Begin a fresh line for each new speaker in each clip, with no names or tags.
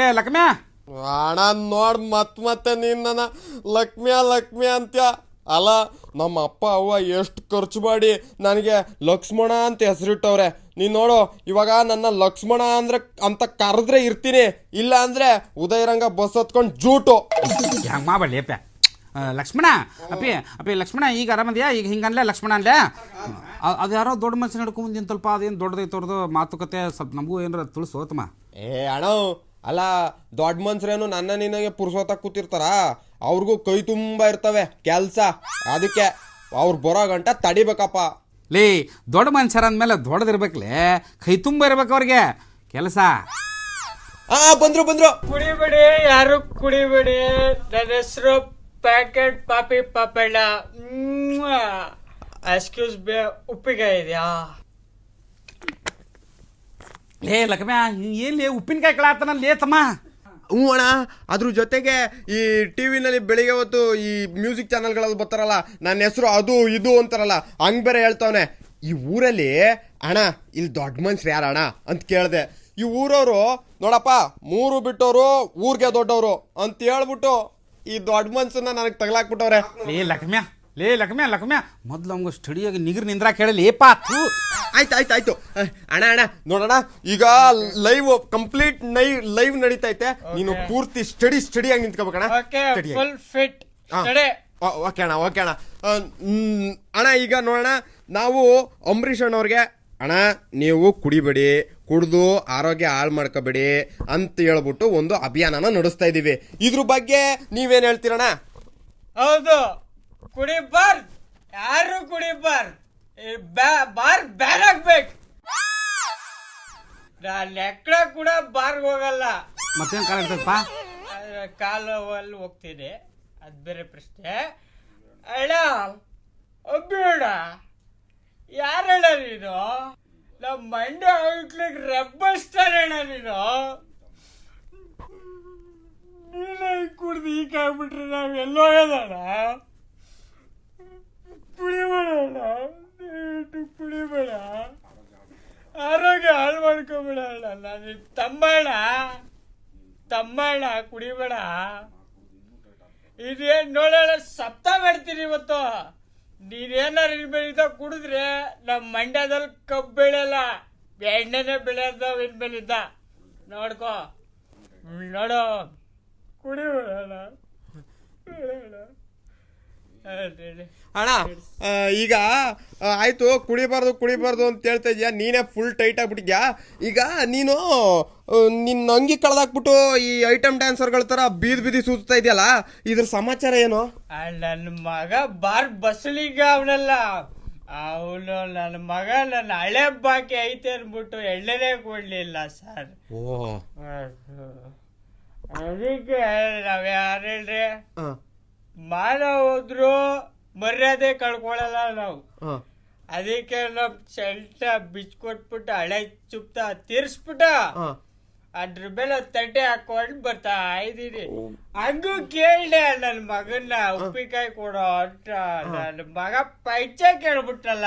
ಏ ಲಕ್ಷ್ಮ್ಯಾ
ಅಣ್ಣ ನೋಡ್ ಮತ್ತೆ ನೀನ್ ನನ್ನ ಲಕ್ಷ್ಮಿ ಅಂತ್ಯ. ಅಲ್ಲ ನಮ್ಮ ಅಪ್ಪ ಅವ್ವ ಎಷ್ಟು ಖರ್ಚು ಮಾಡಿ ನನಗೆ ಲಕ್ಷ್ಮಣ ಅಂತ ಹೆಸರಿಟ್ಟವ್ರೆ. ನೀನು ನೋಡು ಇವಾಗ ನನ್ನ ಲಕ್ಷ್ಮಣ ಅಂದ್ರೆ ಅಂತ ಕರೆದ್ರೆ ಇರ್ತೀನಿ, ಇಲ್ಲ ಅಂದ್ರೆ ಉದಯರಂಗ ಬಸ್ ಹತ್ಕೊಂಡು ಜೂಟು
ಹಂಗೆ ಮಾಡಬೇಡಿ ಅಪ್ಪ. ಲಕ್ಷ್ಮಣ ಅಪ್ಪಿ ಲಕ್ಷ್ಮಣ ಈಗ ಆರಾಮದ್ಯಾ? ಈಗ ಹಿಂಗನ್ಲೆ ಲಕ್ಷ್ಮಣ ಅನ್ಲೆ ಅದು ಯಾರೋ ದೊಡ್ಡ ಮನುಷ್ಯ ನಡ್ಕೊಂಬಂದಿನ ಸ್ವಲ್ಪ ಅದೇನು ದೊಡ್ಡದೈತೆ ಅವ್ರದ್ದು ಮಾತುಕತೆ ಸ್ವಲ್ಪ ನಮಗೂ ಏನಾರ ತಿಳಿಸೋತಮ್ಮ.
ಅಣ್ಣ ಅಲ್ಲ ದೊಡ್ಡ ಮನ್ಸ್ರೇನು ನನ್ನ ನಿನಗೆ ಪುರ್ಸೋತಾಗ ಕೂತಿರ್ತಾರ, ಅವ್ರಿಗೂ ಕೈ ತುಂಬ ಇರ್ತವೆ ಕೆಲಸ, ಅದಕ್ಕೆ ಅವ್ರು ಬರೋ ಗಂಟ ತಡಿಬೇಕಪ್ಪ.
ಲೇ ದೊಡ್ಡ ಮನುಷ್ಯರ ಅಂದಮೇಲೆ ದೊಡ್ಡದಿರ್ಬೇಕಲೇ, ಕೈ ತುಂಬ ಇರ್ಬೇಕು ಅವ್ರಿಗೆ ಕೆಲಸ.
ಬಂದ್ರು
ಕುಡಿಬೇಡಿ, ಯಾರು ಕುಡಿಬೇಡಿ. ನನ್ನ ಹೆಸರು ಪ್ಯಾಕೆಟ್ ಪಾಪಿ ಪಾಪಣ್ಣ. ಎಕ್ಸ್ಕ್ಯೂಸ್ ಬೇ, ಉಪ್ಪಿನಕಾಯಿ ಇದೆಯಾ?
ಲೇ ಲಕ್ಷ್ಮ್ಯಾ ಎಲ್ಲಿ ಉಪ್ಪಿನಕಾಯಿ ಕಳಾತನಲ್ಲಿ ತಮ್ಮ?
ಹ್ಞೂ ಅಣ್ಣ, ಅದ್ರ ಜೊತೆಗೆ ಈ ಟಿವಿನಲ್ಲಿ ಬೆಳಿಗ್ಗೆ ಹೊತ್ತು ಈ ಮ್ಯೂಸಿಕ್ ಚಾನಲ್ಗಳಲ್ಲಿ ಬರ್ತಾರಲ್ಲ, ನನ್ನ ಹೆಸರು ಅದು ಇದು ಅಂತಾರಲ್ಲ, ಹಂಗೆ ಬೇರೆ ಹೇಳ್ತಾವನೆ. ಈ ಊರಲ್ಲಿ ಅಣ್ಣ ಇಲ್ಲಿ ದೊಡ್ಡ ಮನುಷ್ಯರು ಯಾರಣ್ಣ ಅಂತ ಕೇಳಿದೆ. ಈ ಊರವರು ನೋಡಪ್ಪ 3 ಬಿಟ್ಟವರು ಊರಿಗೆ ದೊಡ್ಡವರು ಅಂತ ಹೇಳ್ಬಿಟ್ಟು ಈ ದೊಡ್ಡ ಮನ್ಸನ್ನ ನನಗೆ ತಗಲಾಕ್ಬಿಟ್ಟವ್ರೆ.
ಲೇ ಲಕ್ಷ್ಮ್ಯಾ ಮೊದ್ಲು ನಮ್ಗೆ ಸ್ಟಡಿಯಾಗಿ ನಿಗ್ರಿ ನಿಂದ್ರ ಕೇಳಲಿ ಏಪಾ.
ಆಯ್ತು ಅಣ್ಣ ನೋಡೋಣ, ಈಗ ಲೈವ್ ಕಂಪ್ಲೀಟ್ ಲೈವ್ ನಡೀತೈತೆ. ನೀನು ಪೂರ್ತಿ ಸ್ಟಡಿಯಾಗಿ ನಿಂತ್ಕೋಬೇಕಣ್ಣ. ಓಕೆ ಅಣ್ಣ. ಅಣ್ಣ ಈಗ ನೋಡೋಣ, ನಾವು ಅಂಬರೀಷ್ ಅಣ್ಣವ್ರಿಗೆ ಅಣ್ಣ ನೀವು ಕುಡಿಬೇಡಿ, ಕುಡಿದು ಆರೋಗ್ಯ ಹಾಳು ಮಾಡ್ಕೋಬೇಡಿ ಅಂತ ಹೇಳ್ಬಿಟ್ಟು ಒಂದು ಅಭಿಯಾನನ ನಡೆಸ್ತಾ ಇದೀವಿ. ಇದ್ರ ಬಗ್ಗೆ ನೀವೇನ್ ಹೇಳ್ತೀರಣ್ಣ?
ಹೌದು, ಕುಡಿಬಾರ್ದು, ಯಾರು ಕುಡಿಬಾರ್ದು, ಬಾರ್ ಬ್ಯಾನ್ ಆಗ್ಬೇಕು. ನಾನು ಎಕ್ಕಡ ಕೂಡ ಬಾರ್ಗೆ ಹೋಗಲ್ಲ.
ಮತ್ತೇನು ಕಾಲ ಇರ್ತದಪ್ಪ?
ಕಾಲಲ್ಲಿ ಹೋಗ್ತೀನಿ, ಅದು ಬೇರೆ ಪ್ರಶ್ನೆ. ಅಣ್ಣ ಅಬ್ಬೇಡ, ಯಾರಣ್ಣ ನೀನು? ನಮ್ಮ ಮಂಡ್ಯ ಔಟ್ಲಿಗೆ ರಬ್ಬಸ್ತಾರಣ್ಣ ನೀನು. ನೀನೇ ಕುಡ್ದು ಈಗ ಆಗ್ಬಿಟ್ರೆ ನಾವೆಲ್ಲೋ ಹೋಗೋದಣ್ಣ. ಕುಡಿಬೇಡ, ಆರೋಗ್ಯ ಹಾಳು ಮಾಡ್ಕೊಬೇಡ ಅಣ್ಣ. ನಾನು ತಮ್ಮಣ್ಣ ಕುಡಿಬೇಡ. ಇದೇನು ನೋಡೋಣ, ಸಪ್ತ ಮಾಡ್ತೀನಿ ಇವತ್ತು. ನೀನೇನಾರು ಇನ್ಮೇಲಿಂದ ಕುಡಿದ್ರೆ ನಮ್ಮ ಮಂಡ್ಯದಲ್ಲಿ ಕಬ್ಬು ಬೆಳೆಯಲ್ಲ, ಎಣ್ಣೆನೇ ಬೆಳೆಯೋದು ಇನ್ಮೇಲಿಂದ. ನೋಡ್ಕೋ, ನೋಡು, ಕುಡಿಬೇಡ
ಅಣ್ಣ. ಈಗ ಆಯ್ತು, ಕುಡಿಬಾರ್ದು ಅಂತ ಹೇಳ್ತಾ ಇದೀಯಾ, ನೀನೇ ಫುಲ್ ಟೈಟ್ ಆಗ್ಬಿಟ್ಟಿದ್ಯಾ. ಈಗ ನೀನು ನಿನ್ನ ಅಂಗಿ ಕಳೆದಾಕ್ಬಿಟ್ಟು ಈ ಐಟಮ್ ಡ್ಯಾನ್ಸರ್ಗಳ ತರ ಬೀದಿ ಸೂಚ್ತಾ ಇದೆಯಲ್ಲ, ಇದ್ರ ಸಮಾಚಾರ ಏನು?
ನನ್ನ ಮಗ ಬಾರ್ ಬಸಳಿಗ ಅವನಲ್ಲ, ಅವನು ನನ್ನ ಮಗ ನನ್ನ ಹಳೆ ಬಾಕಿ ಐತೆ ಅನ್ಬಿಟ್ಟು ಎಣ್ಣೆನೇ ಕೊಡ್ಲಿಲ್ಲ ಸರ್. ಅದಕ್ಕೆ ನಾವ್ ಯಾರು ಹೇಳ್ರಿ, ಮಾನ ಹೋದ್ರು ಮರ್ಯಾದೆ ಕಳ್ಕೊಳಲ್ಲ ನಾವು. ಅದಕ್ಕೆ ನಮ್ ಶೆಲ್ಟ ಬಿಚ್ಕೊಟ್ಬಿಟ್ಟು ಹಳೆ ಚುಪ್ತ ತೀರ್ಸ್ಬಿಟ್ಟ ಅದ್ರ ಮೇಲೆ ತಟ್ಟೆ ಹಾಕೊಂಡು ಬರ್ತಾ ಇದ್ದೀನಿ. ಹಂಗೂ ಕೇಳ್ದೆ ನನ್ ಮಗನ್ನ ಉಪ್ಪಿನಕಾಯಿ ಕೊಡೋ ಅಂತ. ನನ್ನ ಮಗ ಪೈಚೆ ಕೇಳ್ಬಿಟ್ಟಲ್ಲ.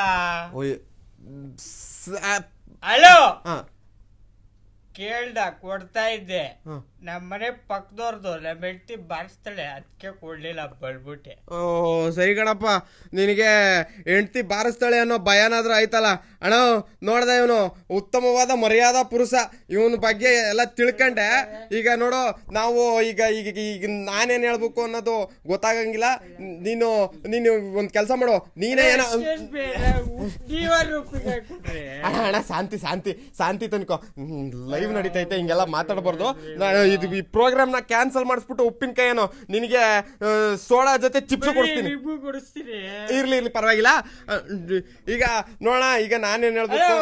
ಹಲೋ ಕೇಳ್ದ, ಕೊಡ್ತಾ ಇದ್ದೆ. ನಮ್ಮನೆ ಪಕ್ಕದವ್ರದ್ದು ನಮ್ಮ ಹೆಂಡತಿ ಬಾರಿಸ್ತಾಳೆ, ಅದಕ್ಕೆ ಕೊಡ್ಲಿಲ್ಲ, ಬಳ್ಬಿಟ್ಟೆ.
ಸರಿ ಕಣಪ್ಪ, ನಿನಗೆ ಹೆಂಡತಿ ಬಾರಿಸ್ತಾಳೆ ಅನ್ನೋ ಭಯನಾದ್ರೂ ಆಯ್ತಲ್ಲ. ಅಣ್ಣ ನೋಡ್ದೆ, ಇವನು ಉತ್ತಮವಾದ ಮರ್ಯಾದಾ ಪುರುಷ, ಇವನ ಬಗ್ಗೆ ಎಲ್ಲ ತಿಳ್ಕೊಂಡೆ. ಈಗ ನೋಡು, ನಾವು ಈಗ ಈಗ ಈಗ ನಾನೇನ್ ಹೇಳ್ಬೇಕು ಅನ್ನೋದು ಗೊತ್ತಾಗಂಗಿಲ್ಲ. ನೀನು ಒಂದ್ ಕೆಲಸ ಮಾಡು, ನೀನೇ ಏನೋ ಅಣ್ಣ. ಶಾಂತಿ ತನ್ಕೋ, ಲೈವ್ ನಡೀತೈತೆ, ಹಿಂಗೆಲ್ಲ ಮಾತಾಡಬಾರ್ದು. ಇದು ಈ ಪ್ರೋಗ್ರಾಮ್ ನ ಕ್ಯಾನ್ಸಲ್ ಮಾಡಿಸ್ಬಿಟ್ಟು ಉಪ್ಪಿನಕಾಯಿ ಏನೋ ನಿನಗೆ ಸೋಡಾ ಜೊತೆ ಚಿಪ್ಸ್ ಕೊಡಿಸ್ತೀನಿ. ಇರ್ಲಿ ಪರವಾಗಿಲ್ಲ. ಈಗ ನೋಡೋಣ, ಈಗ ನಾನೇನ್ ಹೇಳ್ಬೇಕು,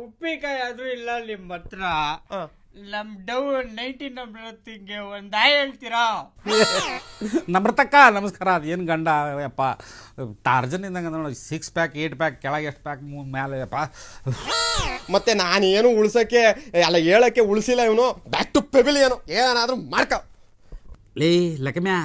ಉಪ್ಪಿನಕಾಯಿ ಆದ್ರೂ ಇಲ್ಲ ನಿಮ್ಮ ಹತ್ರ. ನಮ್ ಡವ್ 90 ನಂಬರ್ಗೆ ಒಂದ್ ಹೇಳ್ತೀರಾ?
ನಮ್ರತಕ್ಕ ನಮಸ್ಕಾರ. ಅದೇನು ಗಂಡ ಯಪ್ಪ ಟಾರ್ಜನ್ ಇದ್ದಂಗೆ ನೋಡ, 6 ಪ್ಯಾಕ್ 8 ಪ್ಯಾಕ್ ಕೆಳಗೆ ಎಷ್ಟು ಪ್ಯಾಕ್ ಮೇಲೆ ಯಪ್ಪ.
ಮತ್ತೆ ನಾನೇನು ಉಳ್ಸಕ್ಕೆ ಹೇಳಕ್ಕೆ ಉಳಿಸಿಲ್ಲ. ಇವನು ಬ್ಯಾಕ್ ಟು ಪೆವಿಲಿಯನು, ಏನಾದ್ರೂ ಮಾಡ್ಕ.
ಲೇ ಲಕ್ಷ್ಮ್ಯಾ